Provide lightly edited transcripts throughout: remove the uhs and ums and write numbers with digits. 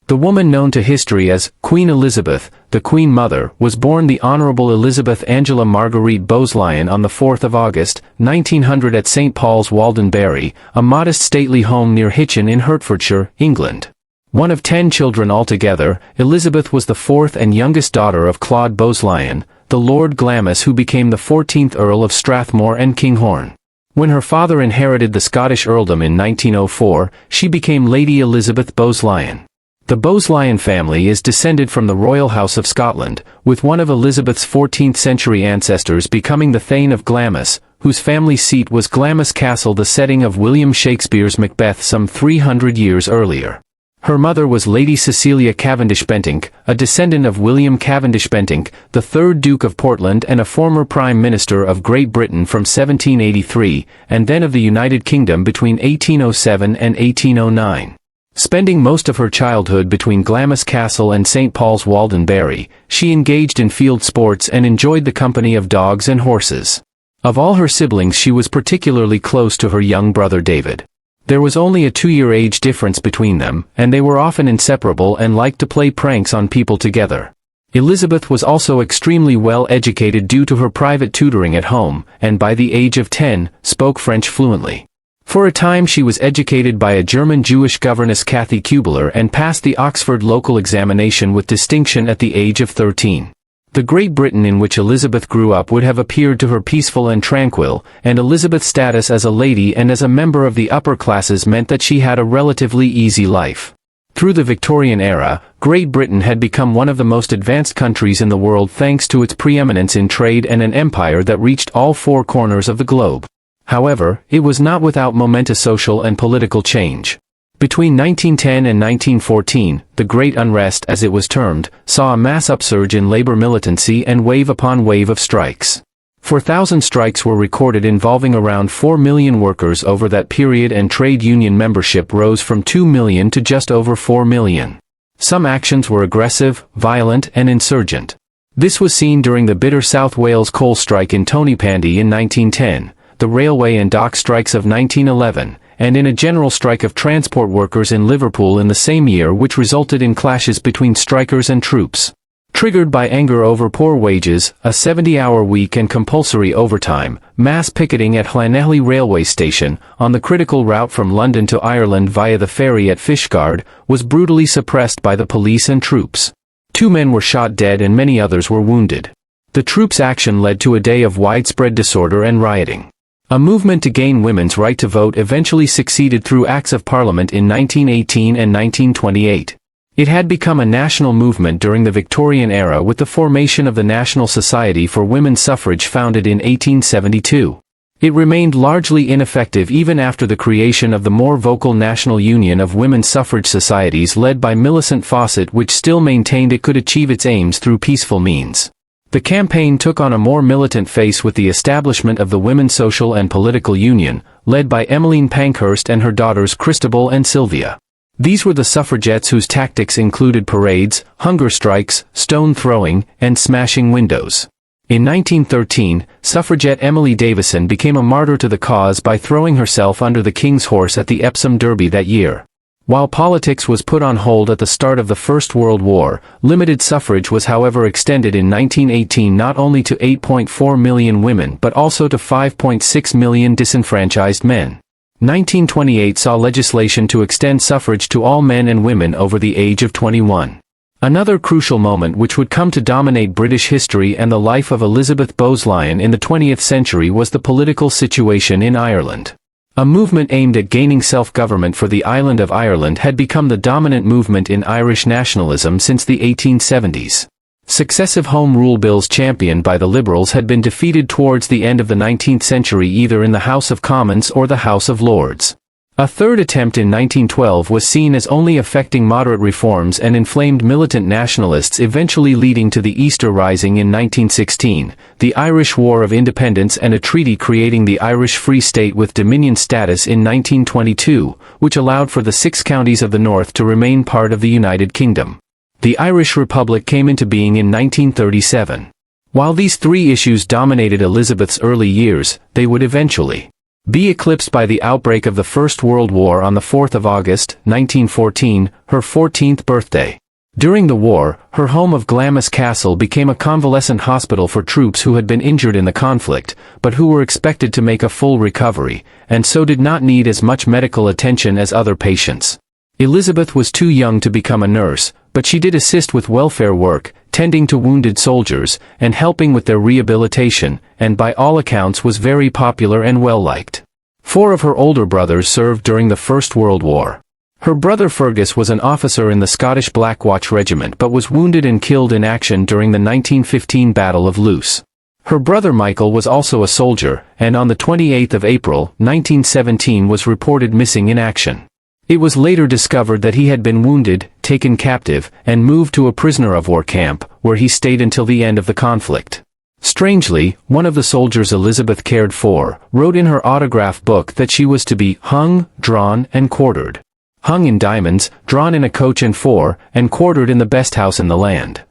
The woman known to history as Queen Elizabeth, the Queen Mother, was born the Honourable Elizabeth Angela Marguerite Bowes-Lyon on the 4th of August, 1900 at St. Paul's Waldenbury, a modest stately home near Hitchin in Hertfordshire, England. One of 10 children altogether, Elizabeth was the fourth and youngest daughter of Claude Bowes-Lyon, the Lord Glamis who became the 14th Earl of Strathmore and Kinghorn. When her father inherited the Scottish earldom in 1904, she became Lady Elizabeth Bowes-Lyon. The Bowes-Lyon family is descended from the Royal House of Scotland, with one of Elizabeth's 14th-century ancestors becoming the Thane of Glamis, whose family seat was Glamis Castle, the setting of William Shakespeare's Macbeth some 300 years earlier. Her mother was Lady Cecilia Cavendish-Bentinck, a descendant of William Cavendish-Bentinck, the 3rd Duke of Portland and a former Prime Minister of Great Britain from 1783, and then of the United Kingdom between 1807 and 1809. Spending most of her childhood between Glamis Castle and St. Paul's Waldenbury, she engaged in field sports and enjoyed the company of dogs and horses. Of all her siblings, she was particularly close to her young brother David. There was only a 2-year age difference between them, and they were often inseparable and liked to play pranks on people together. Elizabeth was also extremely well educated due to her private tutoring at home, and by the age of 10, spoke French fluently. For a time she was educated by a German Jewish governess Kathy Kubler and passed the Oxford local examination with distinction at the age of 13. The Great Britain in which Elizabeth grew up would have appeared to her peaceful and tranquil, and Elizabeth's status as a lady and as a member of the upper classes meant that she had a relatively easy life. Through the Victorian era, Great Britain had become one of the most advanced countries in the world thanks to its preeminence in trade and an empire that reached all 4 corners of the globe. However, it was not without momentous social and political change. Between 1910 and 1914, the Great Unrest, as it was termed, saw a mass upsurge in labor militancy and wave upon wave of strikes. 4,000 strikes were recorded involving around 4 million workers over that period, and trade union membership rose from 2 million to just over 4 million. Some actions were aggressive, violent, and insurgent. This was seen during the bitter South Wales coal strike in Tonypandy in 1910. The railway and dock strikes of 1911, and in a general strike of transport workers in Liverpool in the same year, which resulted in clashes between strikers and troops. Triggered by anger over poor wages, a 70-hour week and compulsory overtime, mass picketing at Llanelli railway station, on the critical route from London to Ireland via the ferry at Fishguard, was brutally suppressed by the police and troops. 2 men were shot dead and many others were wounded. The troops' action led to a day of widespread disorder and rioting. A movement to gain women's right to vote eventually succeeded through Acts of Parliament in 1918 and 1928. It had become a national movement during the Victorian era with the formation of the National Society for Women's Suffrage founded in 1872. It remained largely ineffective even after the creation of the more vocal National Union of Women's Suffrage Societies led by Millicent Fawcett, which still maintained it could achieve its aims through peaceful means. The campaign took on a more militant face with the establishment of the Women's Social and Political Union, led by Emmeline Pankhurst and her daughters Christabel and Sylvia. These were the suffragettes whose tactics included parades, hunger strikes, stone throwing, and smashing windows. In 1913, suffragette Emily Davison became a martyr to the cause by throwing herself under the King's horse at the Epsom Derby that year. While politics was put on hold at the start of the First World War, limited suffrage was however extended in 1918 not only to 8.4 million women but also to 5.6 million disenfranchised men. 1928 saw legislation to extend suffrage to all men and women over the age of 21. Another crucial moment which would come to dominate British history and the life of Elizabeth Bowes-Lyon in the 20th century was the political situation in Ireland. A movement aimed at gaining self-government for the island of Ireland had become the dominant movement in Irish nationalism since the 1870s. Successive Home Rule bills championed by the Liberals had been defeated towards the end of the 19th century either in the House of Commons or the House of Lords. A third attempt in 1912 was seen as only affecting moderate reforms and inflamed militant nationalists, eventually leading to the Easter Rising in 1916, the Irish War of Independence, and a treaty creating the Irish Free State with Dominion status in 1922, which allowed for the 6 counties of the North to remain part of the United Kingdom. The Irish Republic came into being in 1937. While these 3 issues dominated Elizabeth's early years, they would eventually be eclipsed by the outbreak of the First World War on the 4th of August, 1914, her 14th birthday. During the war, her home of Glamis Castle became a convalescent hospital for troops who had been injured in the conflict, but who were expected to make a full recovery, and so did not need as much medical attention as other patients. Elizabeth was too young to become a nurse, but she did assist with welfare work, tending to wounded soldiers, and helping with their rehabilitation, and by all accounts was very popular and well-liked. 4 of her older brothers served during the First World War. Her brother Fergus was an officer in the Scottish Black Watch Regiment but was wounded and killed in action during the 1915 Battle of Loos. Her brother Michael was also a soldier, and on the 28th of April, 1917 was reported missing in action. It was later discovered that he had been wounded, taken captive, and moved to a prisoner-of-war camp, where he stayed until the end of the conflict. Strangely, one of the soldiers Elizabeth cared for, wrote in her autograph book that she was to be hung, drawn, and quartered. Hung in diamonds, drawn in a coach and four, and quartered in the best house in the land.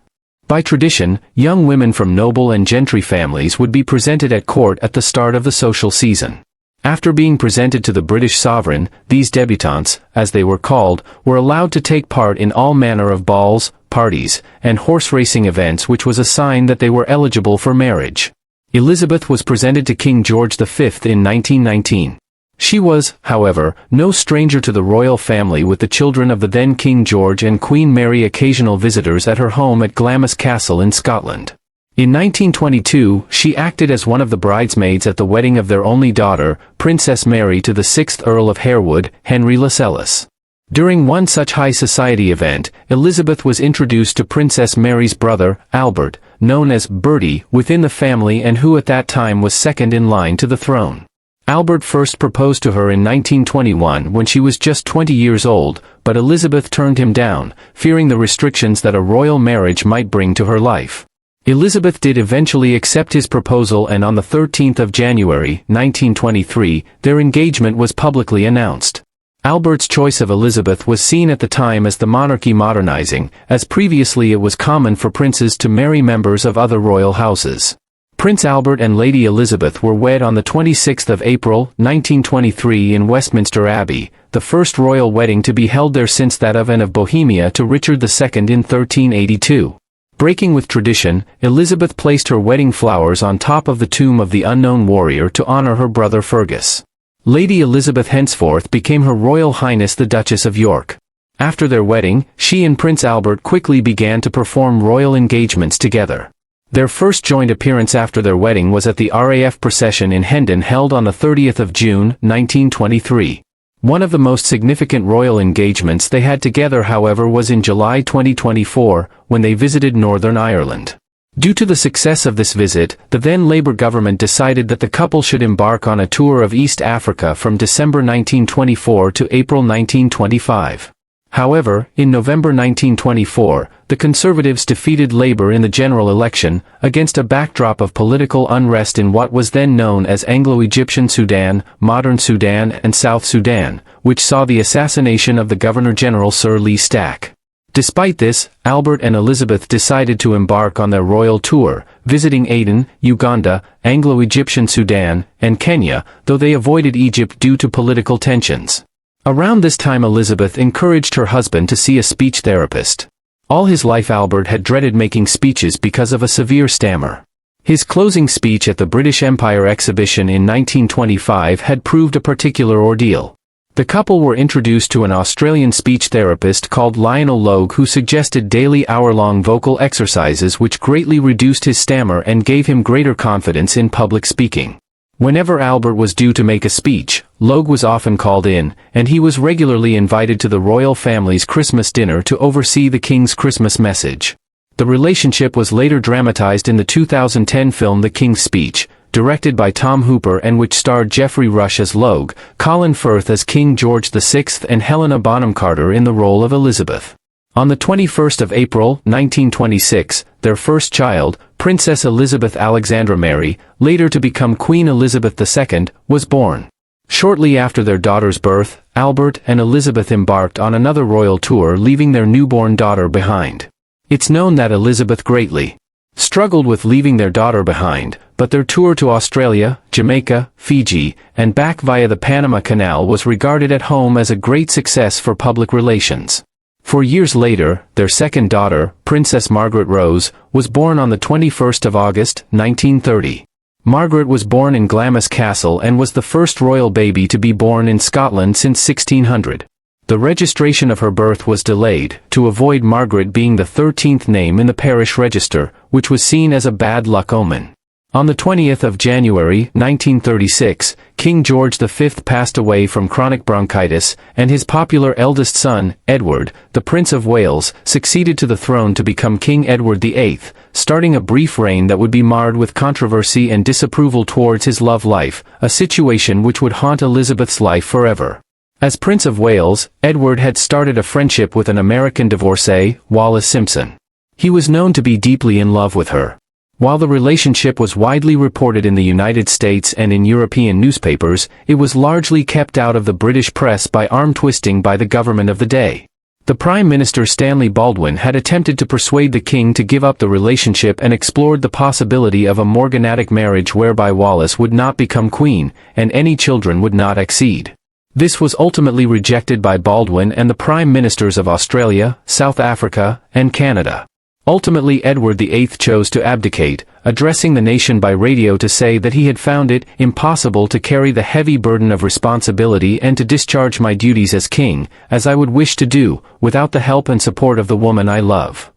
By tradition, young women from noble and gentry families would be presented at court at the start of the social season. After being presented to the British sovereign, these débutantes, as they were called, were allowed to take part in all manner of balls, parties, and horse racing events, which was a sign that they were eligible for marriage. Elizabeth was presented to King George V in 1919. She was, however, no stranger to the royal family, with the children of the then King George and Queen Mary occasional visitors at her home at Glamis Castle in Scotland. In 1922, she acted as one of the bridesmaids at the wedding of their only daughter, Princess Mary, to the 6th Earl of Harewood, Henry Lascelles. During one such high society event, Elizabeth was introduced to Princess Mary's brother, Albert, known as Bertie, within the family and who at that time was second in line to the throne. Albert first proposed to her in 1921 when she was just 20 years old, but Elizabeth turned him down, fearing the restrictions that a royal marriage might bring to her life. Elizabeth did eventually accept his proposal, and on the 13th of January, 1923, their engagement was publicly announced. Albert's choice of Elizabeth was seen at the time as the monarchy modernizing, as previously it was common for princes to marry members of other royal houses. Prince Albert and Lady Elizabeth were wed on the 26th of April, 1923 in Westminster Abbey, the first royal wedding to be held there since that of Anne of Bohemia to Richard II in 1382. Breaking with tradition, Elizabeth placed her wedding flowers on top of the tomb of the unknown warrior to honor her brother Fergus. Lady Elizabeth henceforth became Her Royal Highness the Duchess of York. After their wedding, she and Prince Albert quickly began to perform royal engagements together. Their first joint appearance after their wedding was at the RAF procession in Hendon held on the 30th of June, 1923. One of the most significant royal engagements they had together, however, was in July 2024, when they visited Northern Ireland. Due to the success of this visit, the then Labour government decided that the couple should embark on a tour of East Africa from December 1924 to April 1925. However, in November 1924, the Conservatives defeated Labour in the general election, against a backdrop of political unrest in what was then known as Anglo-Egyptian Sudan, Modern Sudan and South Sudan, which saw the assassination of the Governor-General Sir Lee Stack. Despite this, Albert and Elizabeth decided to embark on their royal tour, visiting Aden, Uganda, Anglo-Egyptian Sudan, and Kenya, though they avoided Egypt due to political tensions. Around this time Elizabeth encouraged her husband to see a speech therapist. All his life Albert had dreaded making speeches because of a severe stammer. His closing speech at the British Empire exhibition in 1925 had proved a particular ordeal. The couple were introduced to an Australian speech therapist called Lionel Logue, who suggested daily hour-long vocal exercises which greatly reduced his stammer and gave him greater confidence in public speaking. Whenever Albert was due to make a speech, Logue was often called in, and he was regularly invited to the royal family's Christmas dinner to oversee the King's Christmas message. The relationship was later dramatized in the 2010 film The King's Speech, directed by Tom Hooper and which starred Geoffrey Rush as Logue, Colin Firth as King George VI and Helena Bonham Carter in the role of Elizabeth. On the 21st of April, 1926, their first child, Princess Elizabeth Alexandra Mary, later to become Queen Elizabeth II, was born. Shortly after their daughter's birth, Albert and Elizabeth embarked on another royal tour, leaving their newborn daughter behind. It's known that Elizabeth greatly struggled with leaving their daughter behind, but their tour to Australia, Jamaica, Fiji, and back via the Panama Canal was regarded at home as a great success for public relations. 4 years later, their second daughter, Princess Margaret Rose, was born on the 21st of August, 1930. Margaret was born in Glamis Castle and was the first royal baby to be born in Scotland since 1600. The registration of her birth was delayed, to avoid Margaret being the 13th name in the parish register, which was seen as a bad luck omen. On the 20th of January, 1936, King George V passed away from chronic bronchitis, and his popular eldest son, Edward, the Prince of Wales, succeeded to the throne to become King Edward VIII, starting a brief reign that would be marred with controversy and disapproval towards his love life, a situation which would haunt Elizabeth's life forever. As Prince of Wales, Edward had started a friendship with an American divorcee, Wallis Simpson. He was known to be deeply in love with her. While the relationship was widely reported in the United States and in European newspapers, it was largely kept out of the British press by arm-twisting by the government of the day. The Prime Minister Stanley Baldwin had attempted to persuade the king to give up the relationship and explored the possibility of a morganatic marriage whereby Wallis would not become queen, and any children would not accede. This was ultimately rejected by Baldwin and the Prime Ministers of Australia, South Africa, and Canada. Ultimately, Edward VIII chose to abdicate, addressing the nation by radio to say that he had found it impossible to carry the heavy burden of responsibility and to discharge my duties as king, as I would wish to do, without the help and support of the woman I love.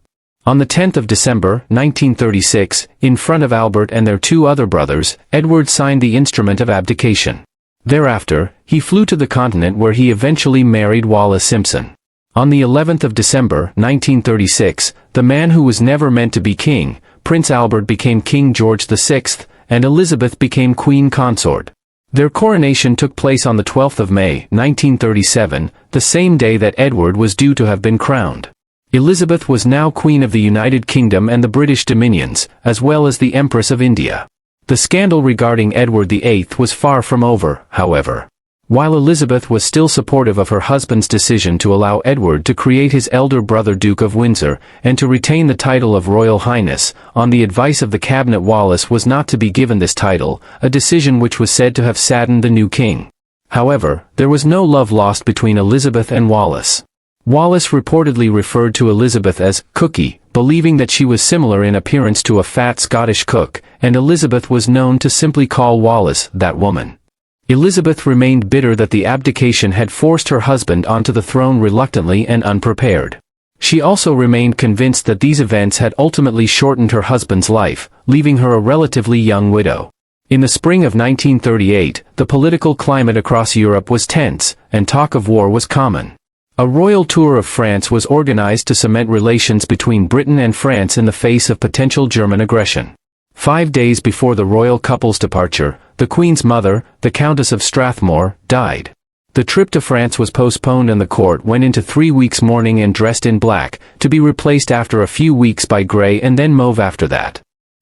On the 10th of December, 1936, in front of Albert and their 2 other brothers, Edward signed the instrument of abdication. Thereafter, he flew to the continent where he eventually married Wallis Simpson. On the 11th of December, 1936, the man who was never meant to be king, Prince Albert became King George VI, and Elizabeth became Queen Consort. Their coronation took place on the 12th of May, 1937, the same day that Edward was due to have been crowned. Elizabeth was now Queen of the United Kingdom and the British Dominions, as well as the Empress of India. The scandal regarding Edward VIII was far from over, however. While Elizabeth was still supportive of her husband's decision to allow Edward to create his elder brother Duke of Windsor, and to retain the title of Royal Highness, on the advice of the cabinet Wallis was not to be given this title, a decision which was said to have saddened the new king. However, there was no love lost between Elizabeth and Wallis. Wallis reportedly referred to Elizabeth as Cookie, believing that she was similar in appearance to a fat Scottish cook, and Elizabeth was known to simply call Wallis that woman. Elizabeth remained bitter that the abdication had forced her husband onto the throne reluctantly and unprepared. She also remained convinced that these events had ultimately shortened her husband's life, leaving her a relatively young widow. In the spring of 1938, the political climate across Europe was tense, and talk of war was common. A royal tour of France was organized to cement relations between Britain and France in the face of potential German aggression. 5 days before the royal couple's departure, the Queen's mother, the Countess of Strathmore, died. The trip to France was postponed and the court went into 3 weeks mourning and dressed in black, to be replaced after a few weeks by grey and then mauve after that.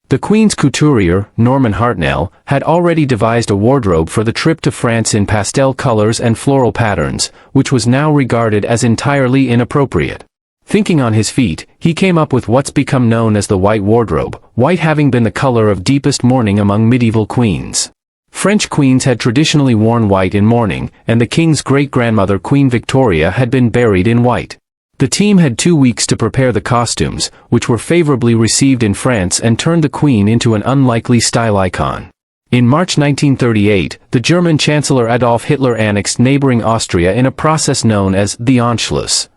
The Queen's couturier, Norman Hartnell, had already devised a wardrobe for the trip to France in pastel colors and floral patterns, which was now regarded as entirely inappropriate. Thinking on his feet, he came up with what's become known as the white wardrobe, white having been the color of deepest mourning among medieval queens. French queens had traditionally worn white in mourning, and the king's great-grandmother Queen Victoria had been buried in white. The team had 2 weeks to prepare the costumes, which were favorably received in France and turned the queen into an unlikely style icon. In March 1938, the German Chancellor Adolf Hitler annexed neighboring Austria in a process known as the Anschluss.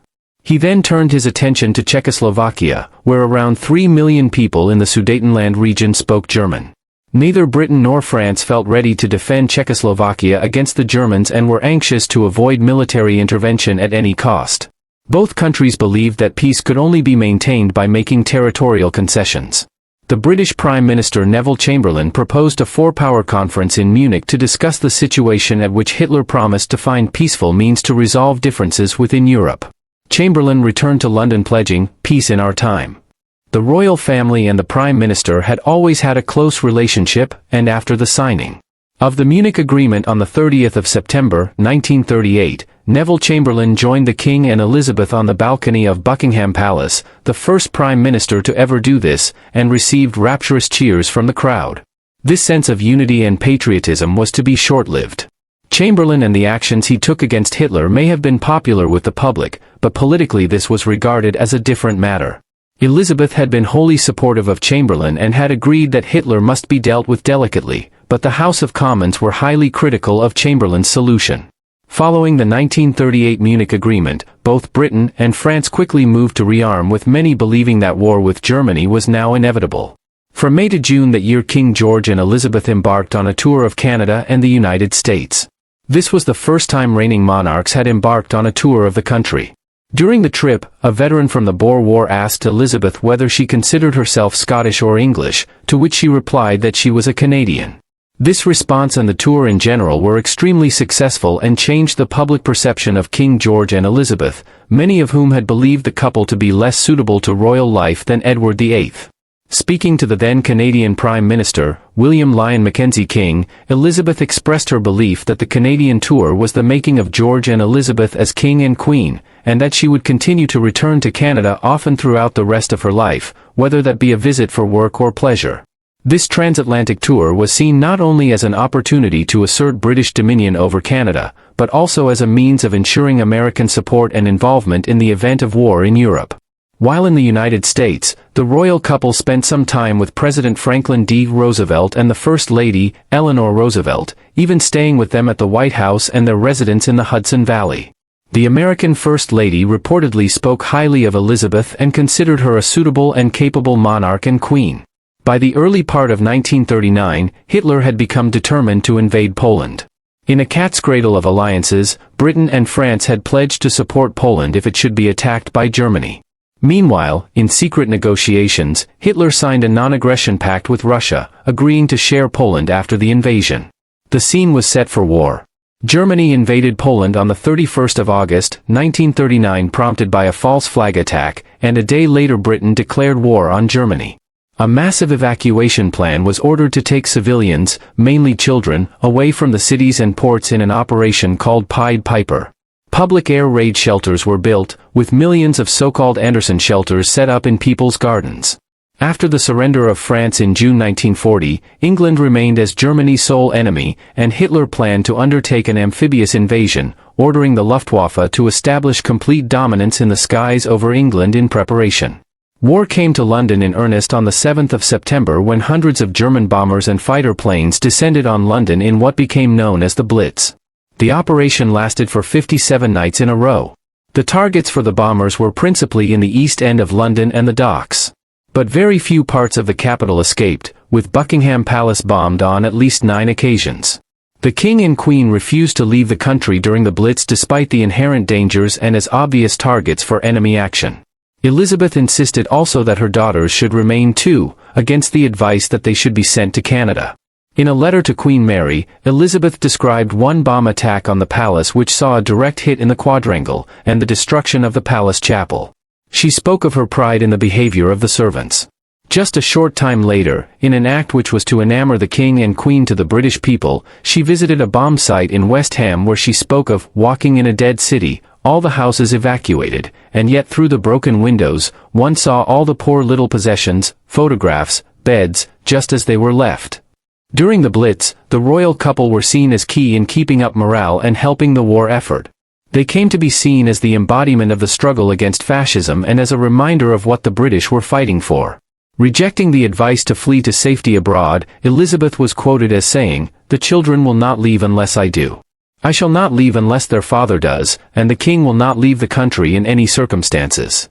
He then turned his attention to Czechoslovakia, where around 3 million people in the Sudetenland region spoke German. Neither Britain nor France felt ready to defend Czechoslovakia against the Germans and were anxious to avoid military intervention at any cost. Both countries believed that peace could only be maintained by making territorial concessions. The British Prime Minister Neville Chamberlain proposed a four-power conference in Munich to discuss the situation, at which Hitler promised to find peaceful means to resolve differences within Europe. Chamberlain returned to London pledging, "Peace in our time." The royal family and the Prime Minister had always had a close relationship, and after the signing of the Munich Agreement on the 30th of September, 1938, Neville Chamberlain joined the King and Elizabeth on the balcony of Buckingham Palace, the first Prime Minister to ever do this, and received rapturous cheers from the crowd. This sense of unity and patriotism was to be short-lived. Chamberlain and the actions he took against Hitler may have been popular with the public, but politically this was regarded as a different matter. Elizabeth had been wholly supportive of Chamberlain and had agreed that Hitler must be dealt with delicately, but the House of Commons were highly critical of Chamberlain's solution. Following the 1938 Munich Agreement, both Britain and France quickly moved to rearm, with many believing that war with Germany was now inevitable. From May to June that year, King George and Elizabeth embarked on a tour of Canada and the United States. This was the first time reigning monarchs had embarked on a tour of the country. During the trip, a veteran from the Boer War asked Elizabeth whether she considered herself Scottish or English, to which she replied that she was a Canadian. This response and the tour in general were extremely successful and changed the public perception of King George and Elizabeth, many of whom had believed the couple to be less suitable to royal life than Edward VIII. Speaking to the then Canadian Prime Minister, William Lyon Mackenzie King, Elizabeth expressed her belief that the Canadian tour was the making of George and Elizabeth as King and Queen, and that she would continue to return to Canada often throughout the rest of her life, whether that be a visit for work or pleasure. This transatlantic tour was seen not only as an opportunity to assert British dominion over Canada, but also as a means of ensuring American support and involvement in the event of war in Europe. While in the United States, the royal couple spent some time with President Franklin D. Roosevelt and the First Lady, Eleanor Roosevelt, even staying with them at the White House and their residence in the Hudson Valley. The American First Lady reportedly spoke highly of Elizabeth and considered her a suitable and capable monarch and queen. By the early part of 1939, Hitler had become determined to invade Poland. In a cat's cradle of alliances, Britain and France had pledged to support Poland if it should be attacked by Germany. Meanwhile, in secret negotiations, Hitler signed a non-aggression pact with Russia, agreeing to share Poland after the invasion. The scene was set for war. Germany invaded Poland on the 31st of August, 1939, prompted by a false flag attack, and a day later Britain declared war on Germany. A massive evacuation plan was ordered to take civilians, mainly children, away from the cities and ports in an operation called Pied Piper. Public air raid shelters were built, with millions of so-called Anderson shelters set up in people's gardens. After the surrender of France in June 1940, England remained as Germany's sole enemy, and Hitler planned to undertake an amphibious invasion, ordering the Luftwaffe to establish complete dominance in the skies over England in preparation. War came to London in earnest on the 7th of September when hundreds of German bombers and fighter planes descended on London in what became known as the Blitz. The operation lasted for 57 nights in a row. The targets for the bombers were principally in the East End of London and the docks. But very few parts of the capital escaped, with Buckingham Palace bombed on at least 9 occasions. The King and Queen refused to leave the country during the Blitz despite the inherent dangers and as obvious targets for enemy action. Elizabeth insisted also that her daughters should remain too, against the advice that they should be sent to Canada. In a letter to Queen Mary, Elizabeth described one bomb attack on the palace which saw a direct hit in the quadrangle, and the destruction of the palace chapel. She spoke of her pride in the behavior of the servants. Just a short time later, in an act which was to enamor the King and Queen to the British people, she visited a bomb site in West Ham where she spoke of walking in a dead city, all the houses evacuated, and yet through the broken windows, one saw all the poor little possessions, photographs, beds, just as they were left. During the Blitz, the royal couple were seen as key in keeping up morale and helping the war effort. They came to be seen as the embodiment of the struggle against fascism and as a reminder of what the British were fighting for. Rejecting the advice to flee to safety abroad, Elizabeth was quoted as saying, "The children will not leave unless I do. I shall not leave unless their father does, and the King will not leave the country in any circumstances."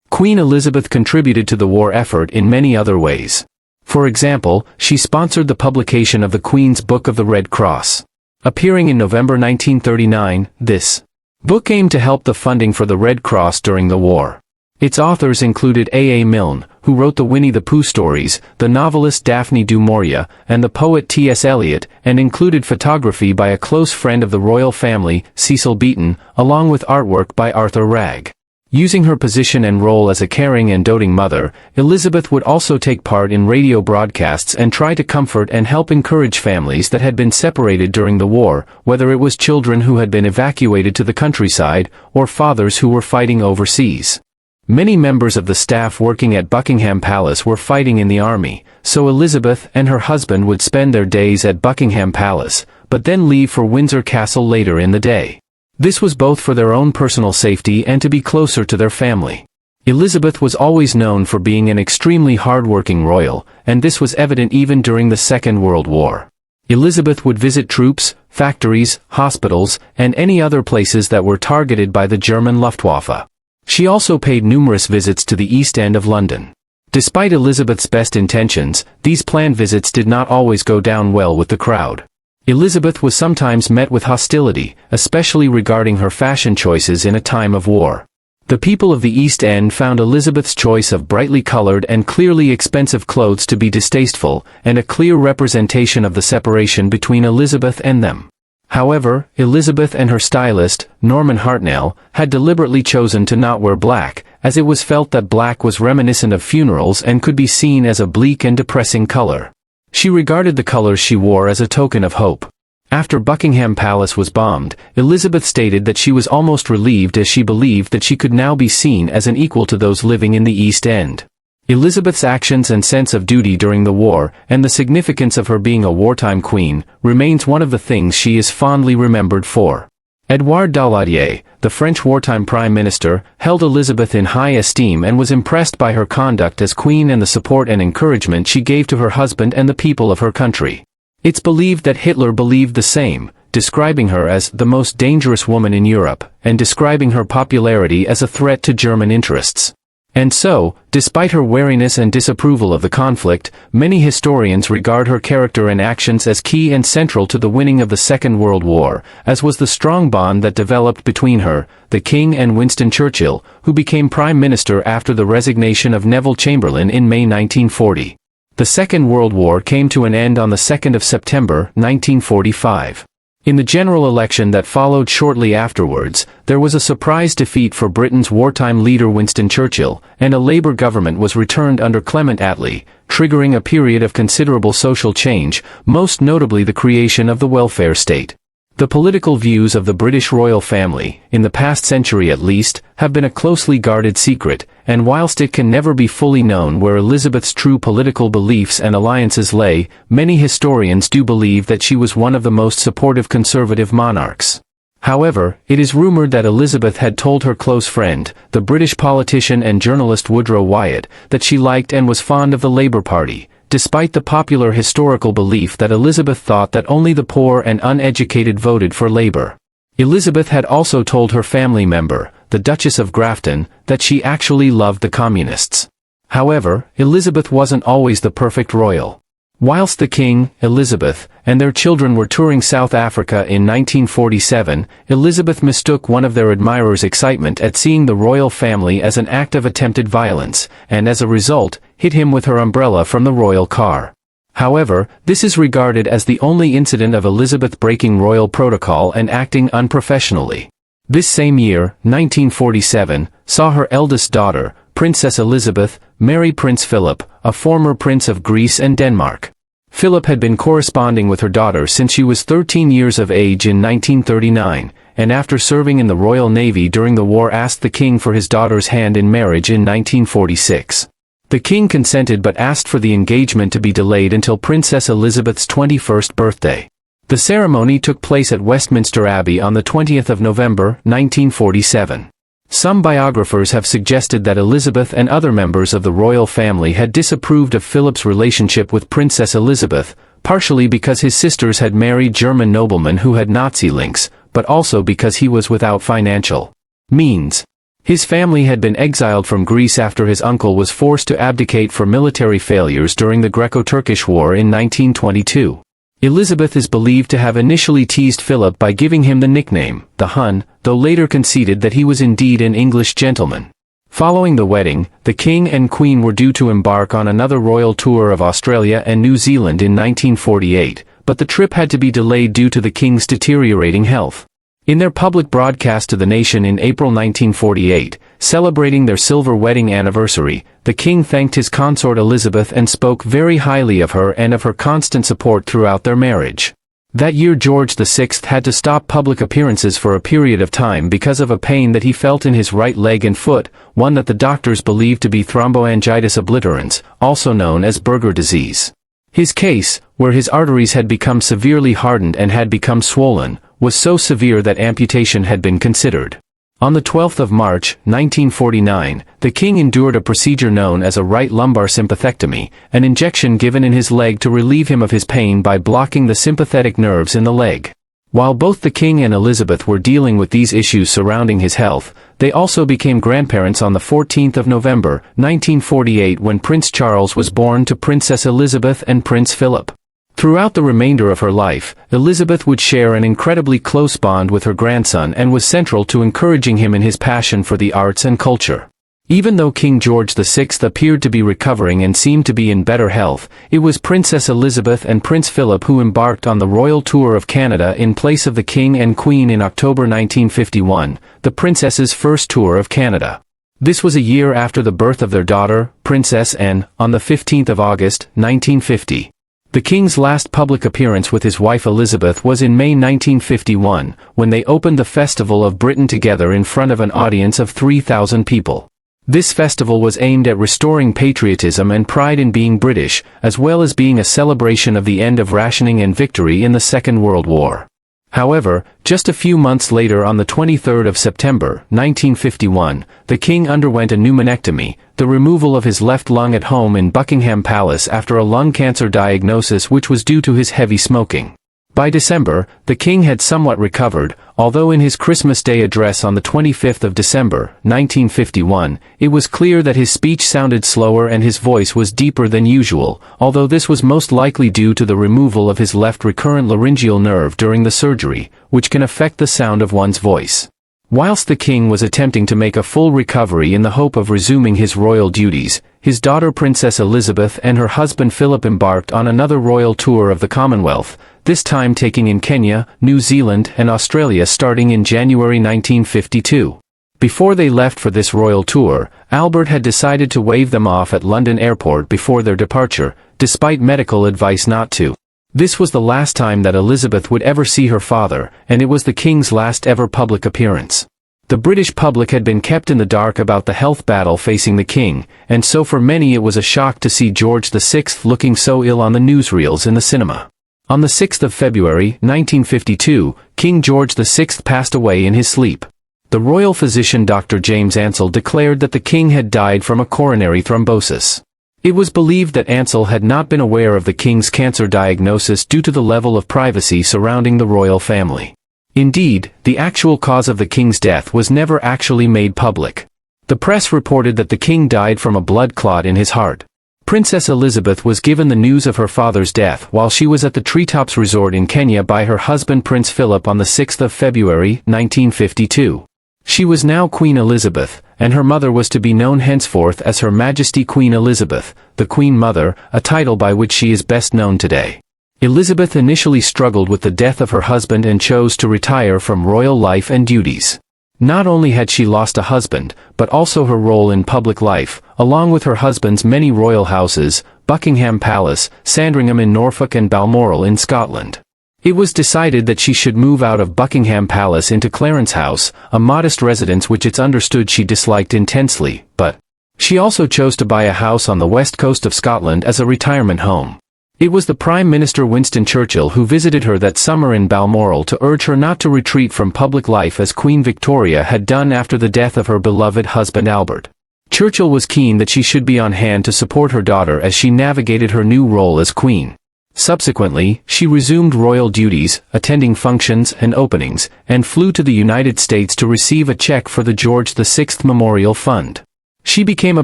Queen Elizabeth contributed to the war effort in many other ways. For example, she sponsored the publication of the Queen's Book of the Red Cross. Appearing in November 1939, this book aimed to help the funding for the Red Cross during the war. Its authors included A. A. Milne, who wrote the Winnie the Pooh stories, the novelist Daphne du Maurier, and the poet T.S. Eliot, and included photography by a close friend of the royal family, Cecil Beaton, along with artwork by Arthur Ragg. Using her position and role as a caring and doting mother, Elizabeth would also take part in radio broadcasts and try to comfort and help encourage families that had been separated during the war, whether it was children who had been evacuated to the countryside, or fathers who were fighting overseas. Many members of the staff working at Buckingham Palace were fighting in the army, so Elizabeth and her husband would spend their days at Buckingham Palace, but then leave for Windsor Castle later in the day. This was both for their own personal safety and to be closer to their family. Elizabeth was always known for being an extremely hard-working royal, and this was evident even during the Second World War. Elizabeth would visit troops, factories, hospitals, and any other places that were targeted by the German Luftwaffe. She also paid numerous visits to the East End of London. Despite Elizabeth's best intentions, these planned visits did not always go down well with the crowd. Elizabeth was sometimes met with hostility, especially regarding her fashion choices in a time of war. The people of the East End found Elizabeth's choice of brightly colored and clearly expensive clothes to be distasteful, and a clear representation of the separation between Elizabeth and them. However, Elizabeth and her stylist, Norman Hartnell, had deliberately chosen to not wear black, as it was felt that black was reminiscent of funerals and could be seen as a bleak and depressing color. She regarded the colors she wore as a token of hope. After Buckingham Palace was bombed, Elizabeth stated that she was almost relieved as she believed that she could now be seen as an equal to those living in the East End. Elizabeth's actions and sense of duty during the war, and the significance of her being a wartime queen, remains one of the things she is fondly remembered for. Edouard Daladier, the French wartime prime minister, held Elizabeth in high esteem and was impressed by her conduct as queen and the support and encouragement she gave to her husband and the people of her country. It's believed that Hitler believed the same, describing her as the most dangerous woman in Europe, and describing her popularity as a threat to German interests. And so, despite her wariness and disapproval of the conflict, many historians regard her character and actions as key and central to the winning of the Second World War, as was the strong bond that developed between her, the King, and Winston Churchill, who became Prime Minister after the resignation of Neville Chamberlain in May 1940. The Second World War came to an end on the 2nd of September, 1945. In the general election that followed shortly afterwards, there was a surprise defeat for Britain's wartime leader Winston Churchill, and a Labour government was returned under Clement Attlee, triggering a period of considerable social change, most notably the creation of the welfare state. The political views of the British royal family, in the past century at least, have been a closely guarded secret, and whilst it can never be fully known where Elizabeth's true political beliefs and alliances lay, many historians do believe that she was one of the most supportive conservative monarchs. However, it is rumored that Elizabeth had told her close friend, the British politician and journalist Woodrow Wyatt, that she liked and was fond of the Labour Party, despite the popular historical belief that Elizabeth thought that only the poor and uneducated voted for Labour. Elizabeth had also told her family member, the Duchess of Grafton, that she actually loved the communists. However, Elizabeth wasn't always the perfect royal. Whilst the King, Elizabeth, and their children were touring South Africa in 1947, Elizabeth mistook one of their admirers' excitement at seeing the royal family as an act of attempted violence, and as a result, hit him with her umbrella from the royal car. However, this is regarded as the only incident of Elizabeth breaking royal protocol and acting unprofessionally. This same year, 1947, saw her eldest daughter, Princess Elizabeth, marry Prince Philip, a former prince of Greece and Denmark. Philip had been corresponding with her daughter since she was 13 years of age in 1939, and after serving in the Royal Navy during the war asked the king for his daughter's hand in marriage in 1946. The king consented but asked for the engagement to be delayed until Princess Elizabeth's 21st birthday. The ceremony took place at Westminster Abbey on the 20th of November, 1947. Some biographers have suggested that Elizabeth and other members of the royal family had disapproved of Philip's relationship with Princess Elizabeth, partially because his sisters had married German noblemen who had Nazi links, but also because he was without financial means. His family had been exiled from Greece after his uncle was forced to abdicate for military failures during the Greco-Turkish War in 1922. Elizabeth is believed to have initially teased Philip by giving him the nickname, the Hun, though later conceded that he was indeed an English gentleman. Following the wedding, the King and Queen were due to embark on another royal tour of Australia and New Zealand in 1948, but the trip had to be delayed due to the King's deteriorating health. In their public broadcast to the nation in April 1948, celebrating their silver wedding anniversary, the king thanked his consort Elizabeth and spoke very highly of her and of her constant support throughout their marriage. That year George VI had to stop public appearances for a period of time because of a pain that he felt in his right leg and foot, one that the doctors believed to be thromboangiitis obliterans, also known as Berger disease. His case, where his arteries had become severely hardened and had become swollen, was so severe that amputation had been considered. On the 12th of March, 1949, the king endured a procedure known as a right lumbar sympathectomy, an injection given in his leg to relieve him of his pain by blocking the sympathetic nerves in the leg. While both the king and Elizabeth were dealing with these issues surrounding his health, they also became grandparents on the 14th of November, 1948, when Prince Charles was born to Princess Elizabeth and Prince Philip. Throughout the remainder of her life, Elizabeth would share an incredibly close bond with her grandson and was central to encouraging him in his passion for the arts and culture. Even though King George VI appeared to be recovering and seemed to be in better health, it was Princess Elizabeth and Prince Philip who embarked on the royal tour of Canada in place of the King and Queen in October 1951, the princess's first tour of Canada. This was a year after the birth of their daughter, Princess Anne, on the 15th of August, 1950. The king's last public appearance with his wife Elizabeth was in May 1951, when they opened the Festival of Britain together in front of an audience of 3,000 people. This festival was aimed at restoring patriotism and pride in being British, as well as being a celebration of the end of rationing and victory in the Second World War. However, just a few months later on the 23rd of September, 1951, the king underwent a pneumonectomy, the removal of his left lung at home in Buckingham Palace after a lung cancer diagnosis which was due to his heavy smoking. By December, the king had somewhat recovered, although in his Christmas Day address on the 25th of December, 1951, it was clear that his speech sounded slower and his voice was deeper than usual, although this was most likely due to the removal of his left recurrent laryngeal nerve during the surgery, which can affect the sound of one's voice. Whilst the king was attempting to make a full recovery in the hope of resuming his royal duties, his daughter Princess Elizabeth and her husband Philip embarked on another royal tour of the Commonwealth, this time taking in Kenya, New Zealand and Australia starting in January 1952. Before they left for this royal tour, Albert had decided to wave them off at London Airport before their departure, despite medical advice not to. This was the last time that Elizabeth would ever see her father, and it was the king's last ever public appearance. The British public had been kept in the dark about the health battle facing the king, and so for many it was a shock to see George VI looking so ill on the newsreels in the cinema. On the 6th of February, 1952, King George VI passed away in his sleep. The royal physician Dr. James Ansell declared that the king had died from a coronary thrombosis. It was believed that Ansell had not been aware of the king's cancer diagnosis due to the level of privacy surrounding the royal family. Indeed, the actual cause of the king's death was never actually made public. The press reported that the king died from a blood clot in his heart. Princess Elizabeth was given the news of her father's death while she was at the Treetops Resort in Kenya by her husband Prince Philip on the 6th of February, 1952. She was now Queen Elizabeth, and her mother was to be known henceforth as Her Majesty Queen Elizabeth, the Queen Mother, a title by which she is best known today. Elizabeth initially struggled with the death of her husband and chose to retire from royal life and duties. Not only had she lost a husband, but also her role in public life, along with her husband's many royal houses, Buckingham Palace, Sandringham in Norfolk and Balmoral in Scotland. It was decided that she should move out of Buckingham Palace into Clarence House, a modest residence which it's understood she disliked intensely, but she also chose to buy a house on the west coast of Scotland as a retirement home. It was the Prime Minister Winston Churchill who visited her that summer in Balmoral to urge her not to retreat from public life as Queen Victoria had done after the death of her beloved husband Albert. Churchill was keen that she should be on hand to support her daughter as she navigated her new role as queen. Subsequently, she resumed royal duties, attending functions and openings, and flew to the United States to receive a check for the George VI Memorial Fund. She became a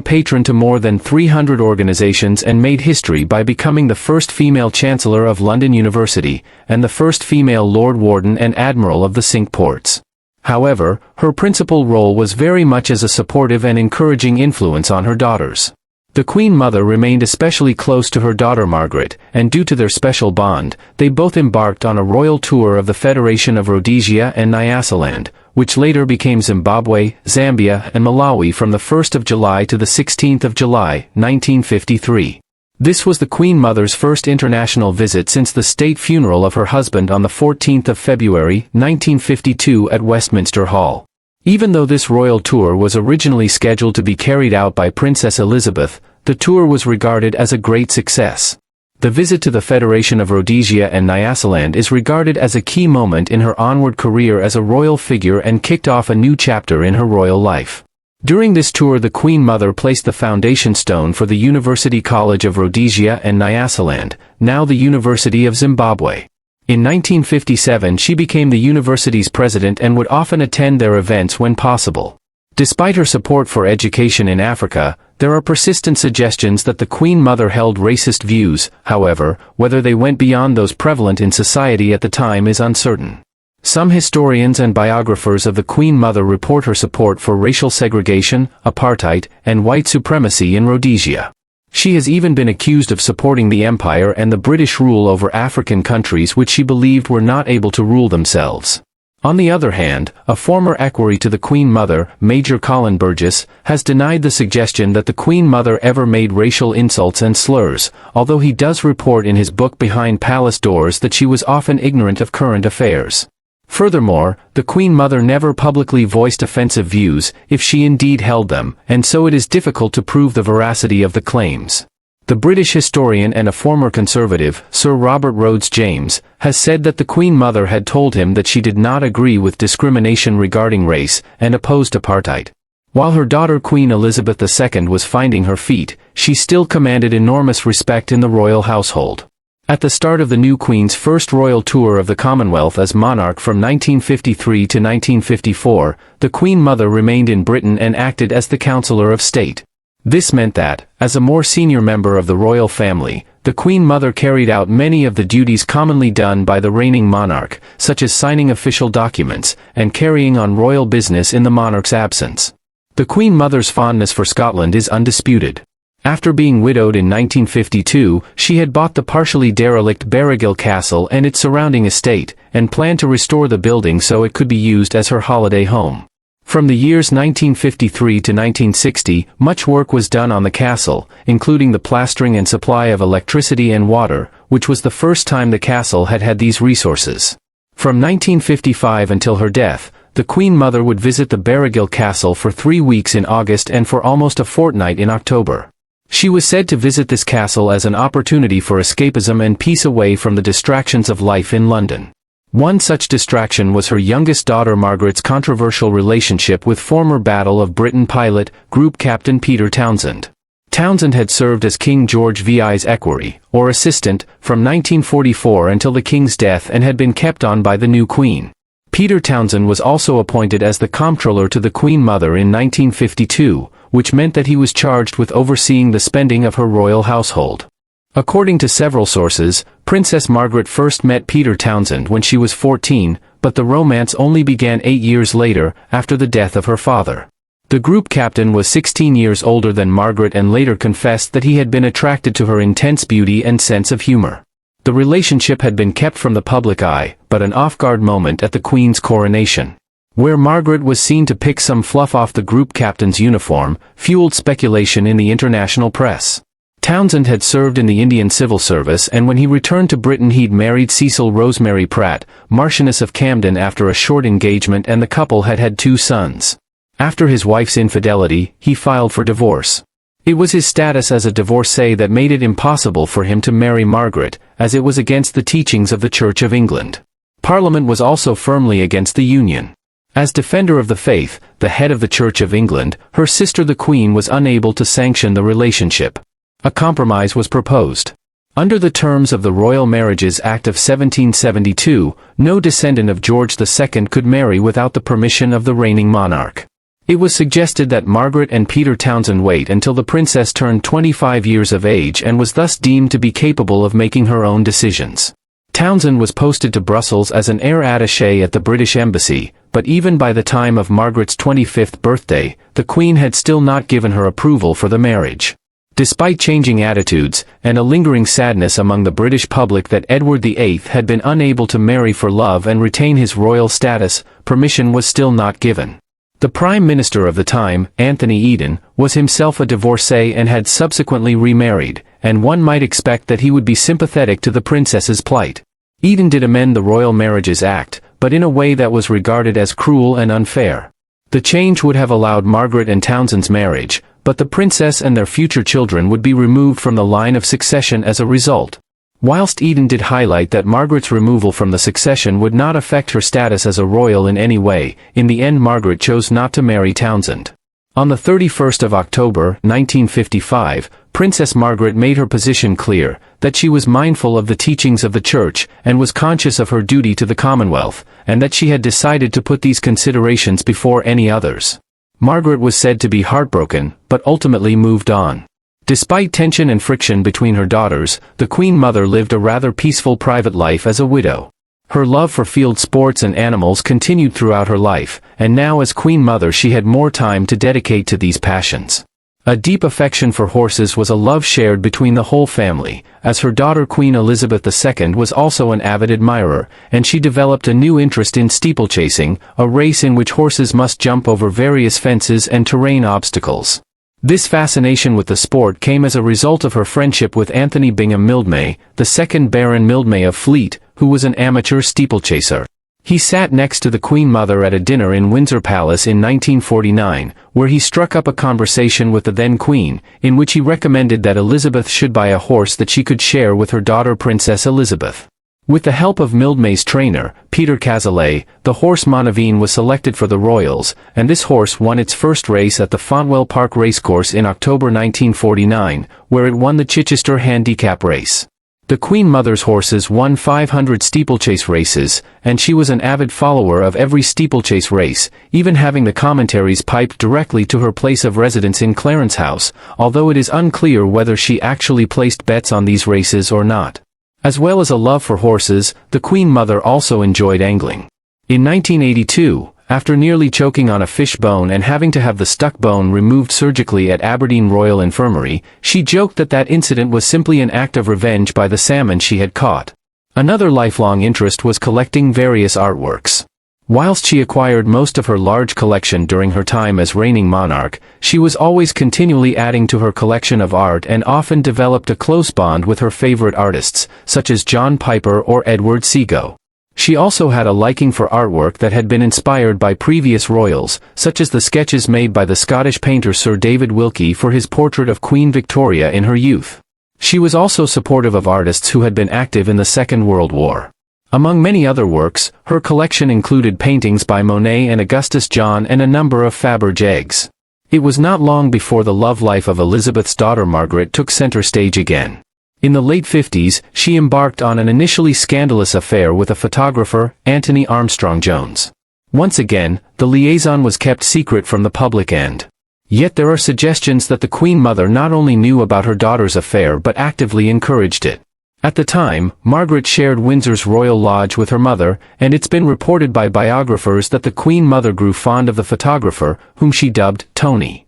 patron to more than 300 organizations and made history by becoming the first female Chancellor of London University, and the first female Lord Warden and Admiral of the Cinque Ports. However, her principal role was very much as a supportive and encouraging influence on her daughters. The Queen Mother remained especially close to her daughter Margaret, and due to their special bond, they both embarked on a royal tour of the Federation of Rhodesia and Nyasaland, which later became Zimbabwe, Zambia, and Malawi from the 1st of July to the 16th of July, 1953. This was the Queen Mother's first international visit since the state funeral of her husband on the 14th of February, 1952 at Westminster Hall. Even though this royal tour was originally scheduled to be carried out by Princess Elizabeth, the tour was regarded as a great success. The visit to the Federation of Rhodesia and Nyasaland is regarded as a key moment in her onward career as a royal figure and kicked off a new chapter in her royal life. During this tour, the Queen Mother placed the foundation stone for the University College of Rhodesia and Nyasaland, now the University of Zimbabwe. In 1957 she became the university's president and would often attend their events when possible. Despite her support for education in Africa, there are persistent suggestions that the Queen Mother held racist views. However, whether they went beyond those prevalent in society at the time is uncertain. Some historians and biographers of the Queen Mother report her support for racial segregation, apartheid, and white supremacy in Rhodesia. She has even been accused of supporting the Empire and the British rule over African countries which she believed were not able to rule themselves. On the other hand, a former equerry to the Queen Mother, Major Colin Burgess, has denied the suggestion that the Queen Mother ever made racial insults and slurs, although he does report in his book Behind Palace Doors that she was often ignorant of current affairs. Furthermore, the Queen Mother never publicly voiced offensive views, if she indeed held them, and so it is difficult to prove the veracity of the claims. The British historian and a former conservative, Sir Robert Rhodes James, has said that the Queen Mother had told him that she did not agree with discrimination regarding race, and opposed apartheid. While her daughter Queen Elizabeth II was finding her feet, she still commanded enormous respect in the royal household. At the start of the new Queen's first royal tour of the Commonwealth as monarch from 1953 to 1954, the Queen Mother remained in Britain and acted as the Councillor of State. This meant that, as a more senior member of the royal family, the Queen Mother carried out many of the duties commonly done by the reigning monarch, such as signing official documents, and carrying on royal business in the monarch's absence. The Queen Mother's fondness for Scotland is undisputed. After being widowed in 1952, she had bought the partially derelict Barragill Castle and its surrounding estate, and planned to restore the building so it could be used as her holiday home. From the years 1953 to 1960, much work was done on the castle, including the plastering and supply of electricity and water, which was the first time the castle had had these resources. From 1955 until her death, the Queen Mother would visit the Barragill Castle for 3 weeks in August and for almost a fortnight in October. She was said to visit this castle as an opportunity for escapism and peace away from the distractions of life in London. One such distraction was her youngest daughter Margaret's controversial relationship with former Battle of Britain pilot, Group Captain Peter Townsend. Townsend had served as King George VI's equerry, or assistant, from 1944 until the King's death and had been kept on by the new Queen. Peter Townsend was also appointed as the Comptroller to the Queen Mother in 1952, which meant that he was charged with overseeing the spending of her royal household. According to several sources, Princess Margaret first met Peter Townsend when she was 14, but the romance only began 8 years later, after the death of her father. The group captain was 16 years older than Margaret and later confessed that he had been attracted to her intense beauty and sense of humor. The relationship had been kept from the public eye, but an off-guard moment at the Queen's coronation, where Margaret was seen to pick some fluff off the group captain's uniform, fueled speculation in the international press. Townsend had served in the Indian Civil Service, and when he returned to Britain he'd married Cecil Rosemary Pratt, Marchioness of Camden, after a short engagement, and the couple had had 2 sons. After his wife's infidelity, he filed for divorce. It was his status as a divorcee that made it impossible for him to marry Margaret, as it was against the teachings of the Church of England. Parliament was also firmly against the union. As defender of the faith, the head of the Church of England, her sister the Queen was unable to sanction the relationship. A compromise was proposed. Under the terms of the Royal Marriages Act of 1772, no descendant of George II could marry without the permission of the reigning monarch. It was suggested that Margaret and Peter Townsend wait until the princess turned 25 years of age and was thus deemed to be capable of making her own decisions. Townsend was posted to Brussels as an heir attaché at the British Embassy, but even by the time of Margaret's 25th birthday, the Queen had still not given her approval for the marriage. Despite changing attitudes, and a lingering sadness among the British public that Edward VIII had been unable to marry for love and retain his royal status, permission was still not given. The Prime Minister of the time, Anthony Eden, was himself a divorcee and had subsequently remarried, and one might expect that he would be sympathetic to the princess's plight. Eden did amend the Royal Marriages Act, but in a way that was regarded as cruel and unfair. The change would have allowed Margaret and Townsend's marriage, but the princess and their future children would be removed from the line of succession as a result. Whilst Eden did highlight that Margaret's removal from the succession would not affect her status as a royal in any way, in the end Margaret chose not to marry Townsend. On the 31st of October, 1955, Princess Margaret made her position clear, that she was mindful of the teachings of the Church, and was conscious of her duty to the Commonwealth, and that she had decided to put these considerations before any others. Margaret was said to be heartbroken, but ultimately moved on. Despite tension and friction between her daughters, the Queen Mother lived a rather peaceful private life as a widow. Her love for field sports and animals continued throughout her life, and now as Queen Mother she had more time to dedicate to these passions. A deep affection for horses was a love shared between the whole family, as her daughter Queen Elizabeth II was also an avid admirer, and she developed a new interest in steeplechasing, a race in which horses must jump over various fences and terrain obstacles. This fascination with the sport came as a result of her friendship with Anthony Bingham Mildmay, the second Baron Mildmay of Fleet, who was an amateur steeplechaser. He sat next to the Queen Mother at a dinner in Windsor Palace in 1949, where he struck up a conversation with the then Queen, in which he recommended that Elizabeth should buy a horse that she could share with her daughter Princess Elizabeth. With the help of Mildmay's trainer, Peter Cazalet, the horse Monaveen was selected for the Royals, and this horse won its first race at the Fontwell Park Racecourse in October 1949, where it won the Chichester Handicap Race. The Queen Mother's horses won 500 steeplechase races, and she was an avid follower of every steeplechase race, even having the commentaries piped directly to her place of residence in Clarence House, although it is unclear whether she actually placed bets on these races or not. As well as a love for horses, the Queen Mother also enjoyed angling. In 1982, after nearly choking on a fish bone and having to have the stuck bone removed surgically at Aberdeen Royal Infirmary, she joked that that incident was simply an act of revenge by the salmon she had caught. Another lifelong interest was collecting various artworks. Whilst she acquired most of her large collection during her time as reigning monarch, she was always continually adding to her collection of art and often developed a close bond with her favorite artists, such as John Piper or Edward Seago. She also had a liking for artwork that had been inspired by previous royals, such as the sketches made by the Scottish painter Sir David Wilkie for his portrait of Queen Victoria in her youth. She was also supportive of artists who had been active in the Second World War. Among many other works, her collection included paintings by Monet and Augustus John and a number of Fabergés. It was not long before the love life of Elizabeth's daughter Margaret took center stage again. In the late 50s, she embarked on an initially scandalous affair with a photographer, Anthony Armstrong Jones. Once again, the liaison was kept secret from the public end. Yet there are suggestions that the Queen Mother not only knew about her daughter's affair but actively encouraged it. At the time, Margaret shared Windsor's royal lodge with her mother, and it's been reported by biographers that the Queen Mother grew fond of the photographer, whom she dubbed Tony.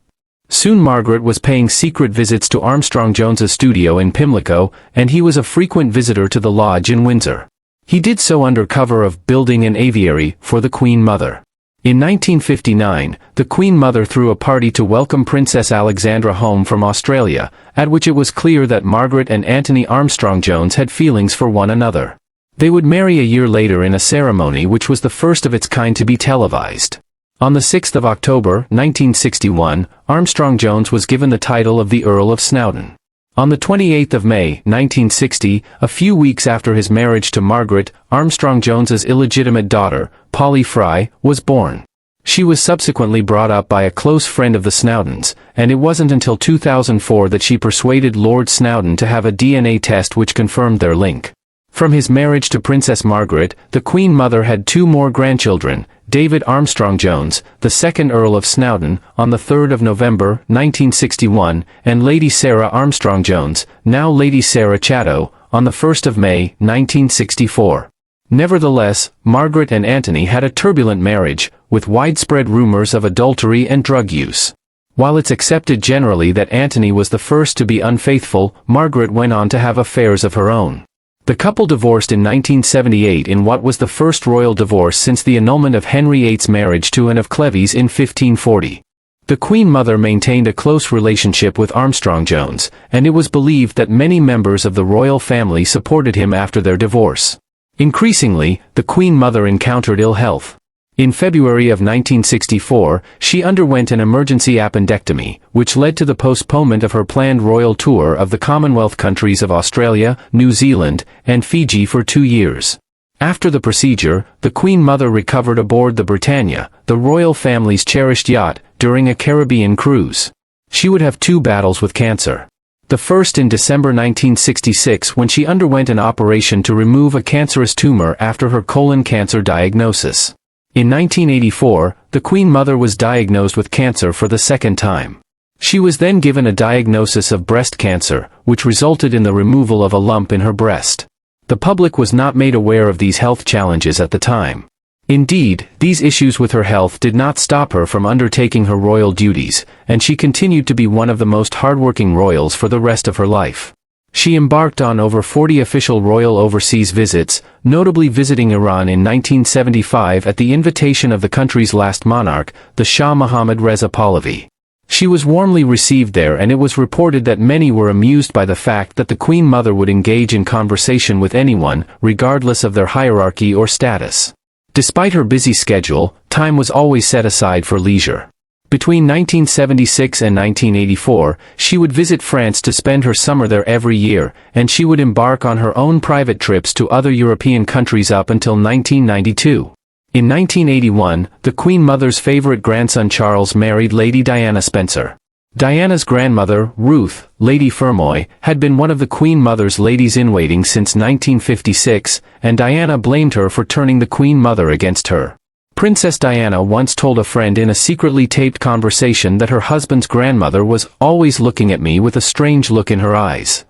Soon Margaret was paying secret visits to Armstrong Jones's studio in Pimlico, and he was a frequent visitor to the lodge in Windsor. He did so under cover of building an aviary for the Queen Mother. In 1959, the Queen Mother threw a party to welcome Princess Alexandra home from Australia, at which it was clear that Margaret and Anthony Armstrong Jones had feelings for one another. They would marry a year later in a ceremony which was the first of its kind to be televised. On the 6th of October, 1961, Armstrong Jones was given the title of the Earl of Snowdon. On the 28th of May, 1960, a few weeks after his marriage to Margaret, Armstrong Jones's illegitimate daughter, Polly Fry, was born. She was subsequently brought up by a close friend of the Snowdons, and it wasn't until 2004 that she persuaded Lord Snowdon to have a DNA test which confirmed their link. From his marriage to Princess Margaret, the Queen Mother had two more grandchildren, David Armstrong Jones, the second Earl of Snowdon, on the 3rd of November, 1961, and Lady Sarah Armstrong Jones, now Lady Sarah Chatto, on the 1st of May, 1964. Nevertheless, Margaret and Anthony had a turbulent marriage, with widespread rumors of adultery and drug use. While it's accepted generally that Antony was the first to be unfaithful, Margaret went on to have affairs of her own. The couple divorced in 1978 in what was the first royal divorce since the annulment of Henry VIII's marriage to Anne of Cleves in 1540. The Queen Mother maintained a close relationship with Armstrong Jones, and it was believed that many members of the royal family supported him after their divorce. Increasingly, the Queen Mother encountered ill health. In February of 1964, she underwent an emergency appendectomy, which led to the postponement of her planned royal tour of the Commonwealth countries of Australia, New Zealand, and Fiji for 2 years. After the procedure, the Queen Mother recovered aboard the Britannia, the royal family's cherished yacht, during a Caribbean cruise. She would have 2 battles with cancer. The first in December 1966 when she underwent an operation to remove a cancerous tumor after her colon cancer diagnosis. In 1984, the Queen Mother was diagnosed with cancer for the second time. She was then given a diagnosis of breast cancer, which resulted in the removal of a lump in her breast. The public was not made aware of these health challenges at the time. Indeed, these issues with her health did not stop her from undertaking her royal duties, and she continued to be one of the most hardworking royals for the rest of her life. She embarked on over 40 official royal overseas visits, notably visiting Iran in 1975 at the invitation of the country's last monarch, the Shah Mohammad Reza Pahlavi. She was warmly received there, and it was reported that many were amused by the fact that the Queen Mother would engage in conversation with anyone, regardless of their hierarchy or status. Despite her busy schedule, time was always set aside for leisure. Between 1976 and 1984, she would visit France to spend her summer there every year, and she would embark on her own private trips to other European countries up until 1992. In 1981, the Queen Mother's favorite grandson Charles married Lady Diana Spencer. Diana's grandmother, Ruth, Lady Fermoy, had been one of the Queen Mother's ladies-in-waiting since 1956, and Diana blamed her for turning the Queen Mother against her. Princess Diana once told a friend in a secretly taped conversation that her husband's grandmother was always looking at me with a strange look in her eyes.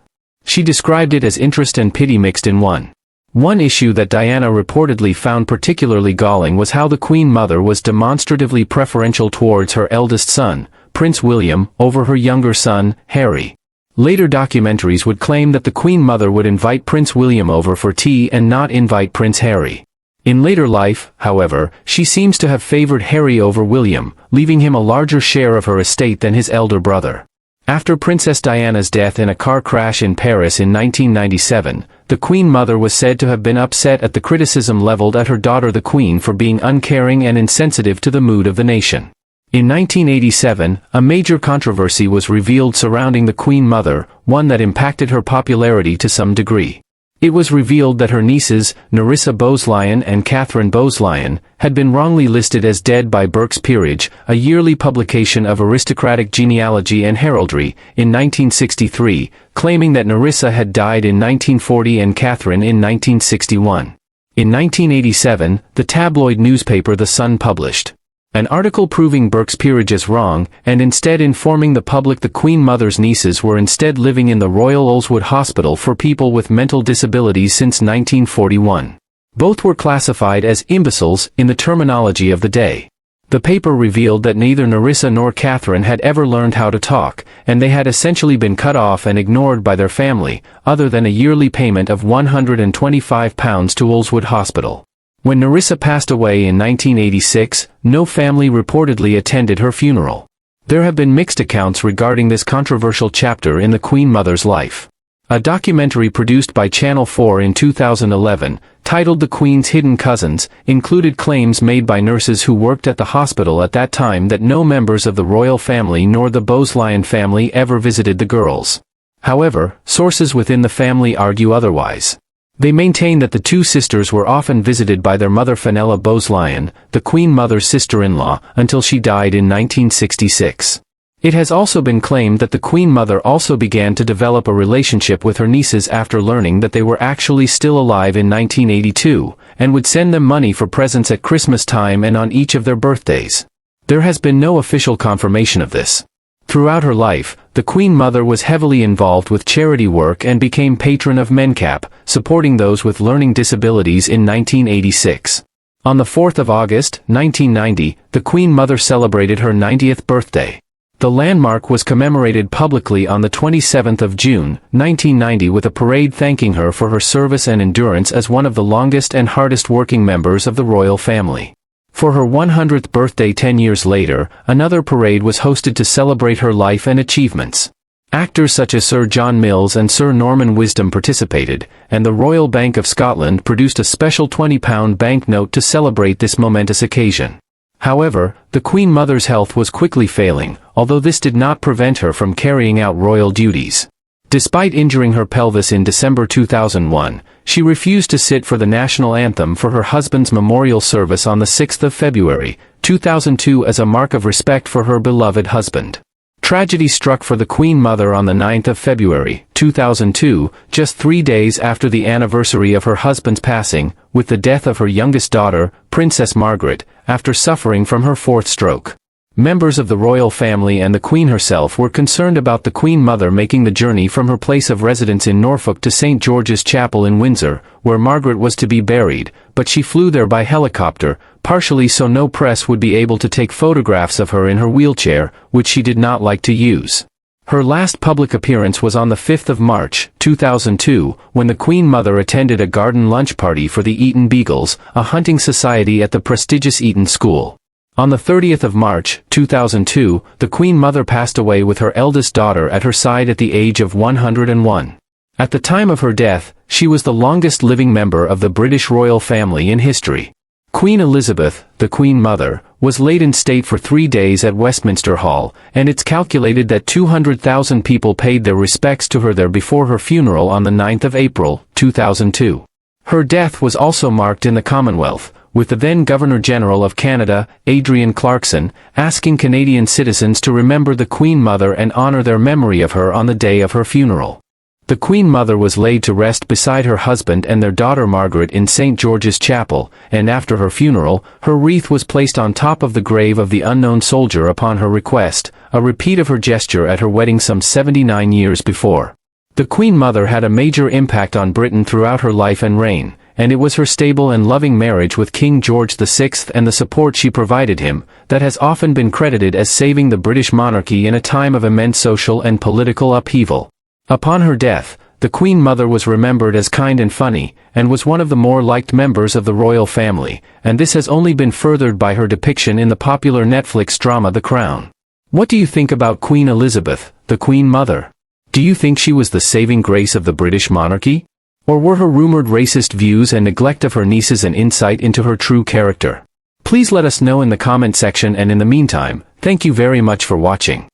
She described it as interest and pity mixed in one. One issue that Diana reportedly found particularly galling was how the Queen Mother was demonstratively preferential towards her eldest son, Prince William, over her younger son, Harry. Later documentaries would claim that the Queen Mother would invite Prince William over for tea and not invite Prince Harry. In later life, however, she seems to have favored Harry over William, leaving him a larger share of her estate than his elder brother. After Princess Diana's death in a car crash in Paris in 1997, the Queen Mother was said to have been upset at the criticism leveled at her daughter the Queen for being uncaring and insensitive to the mood of the nation. In 1987, a major controversy was revealed surrounding the Queen Mother, one that impacted her popularity to some degree. It was revealed that her nieces, Nerissa Bowes-Lyon and Catherine Bowes-Lyon, had been wrongly listed as dead by Burke's Peerage, a yearly publication of aristocratic genealogy and heraldry, in 1963, claiming that Nerissa had died in 1940 and Catherine in 1961. In 1987, the tabloid newspaper The Sun published an article proving Burke's Peerage as wrong, and instead informing the public the Queen Mother's nieces were instead living in the Royal Oldswood Hospital for people with mental disabilities since 1941. Both were classified as imbeciles in the terminology of the day. The paper revealed that neither Nerissa nor Catherine had ever learned how to talk, and they had essentially been cut off and ignored by their family, other than a yearly payment of £125 to Oldswood Hospital. When Nerissa passed away in 1986, no family reportedly attended her funeral. There have been mixed accounts regarding this controversial chapter in the Queen Mother's life. A documentary produced by Channel 4 in 2011, titled The Queen's Hidden Cousins, included claims made by nurses who worked at the hospital at that time that no members of the royal family nor the Bowes-Lyon family ever visited the girls. However, sources within the family argue otherwise. They maintain that the two sisters were often visited by their mother Fenella Bowes-Lyon, the Queen Mother's sister-in-law, until she died in 1966. It has also been claimed that the Queen Mother also began to develop a relationship with her nieces after learning that they were actually still alive in 1982, and would send them money for presents at Christmas time and on each of their birthdays. There has been no official confirmation of this. Throughout her life, the Queen Mother was heavily involved with charity work and became patron of MenCap, supporting those with learning disabilities in 1986. On the 4th of August, 1990, the Queen Mother celebrated her 90th birthday. The landmark was commemorated publicly on the 27th of June, 1990 with a parade thanking her for her service and endurance as one of the longest and hardest-working members of the royal family. For her 100th birthday 10 years later, another parade was hosted to celebrate her life and achievements. Actors such as Sir John Mills and Sir Norman Wisdom participated, and the Royal Bank of Scotland produced a special £20 banknote to celebrate this momentous occasion. However, the Queen Mother's health was quickly failing, although this did not prevent her from carrying out royal duties. Despite injuring her pelvis in December 2001, she refused to sit for the national anthem for her husband's memorial service on the 6th of February, 2002 as a mark of respect for her beloved husband. Tragedy struck for the Queen Mother on the 9th of February, 2002, just 3 days after the anniversary of her husband's passing, with the death of her youngest daughter, Princess Margaret, after suffering from her fourth stroke. Members of the royal family and the Queen herself were concerned about the Queen Mother making the journey from her place of residence in Norfolk to St. George's Chapel in Windsor, where Margaret was to be buried, but she flew there by helicopter, partially so no press would be able to take photographs of her in her wheelchair, which she did not like to use. Her last public appearance was on the 5th of March, 2002, when the Queen Mother attended a garden lunch party for the Eton Beagles, a hunting society at the prestigious Eton School. On the 30th of March, 2002, the Queen Mother passed away with her eldest daughter at her side at the age of 101. At the time of her death, she was the longest living member of the British royal family in history. Queen Elizabeth, the Queen Mother, was laid in state for 3 days at Westminster Hall, and it's calculated that 200,000 people paid their respects to her there before her funeral on the 9th of April, 2002. Her death was also marked in the Commonwealth, with the then Governor-General of Canada, Adrienne Clarkson, asking Canadian citizens to remember the Queen Mother and honor their memory of her on the day of her funeral. The Queen Mother was laid to rest beside her husband and their daughter Margaret in St. George's Chapel, and after her funeral, her wreath was placed on top of the grave of the unknown soldier upon her request, a repeat of her gesture at her wedding some 79 years before. The Queen Mother had a major impact on Britain throughout her life and reign, and it was her stable and loving marriage with King George VI and the support she provided him, that has often been credited as saving the British monarchy in a time of immense social and political upheaval. Upon her death, the Queen Mother was remembered as kind and funny, and was one of the more liked members of the royal family, and this has only been furthered by her depiction in the popular Netflix drama The Crown. What do you think about Queen Elizabeth, the Queen Mother? Do you think she was the saving grace of the British monarchy? Or were her rumored racist views and neglect of her nieces an insight into her true character? Please let us know in the comment section, and in the meantime, thank you very much for watching.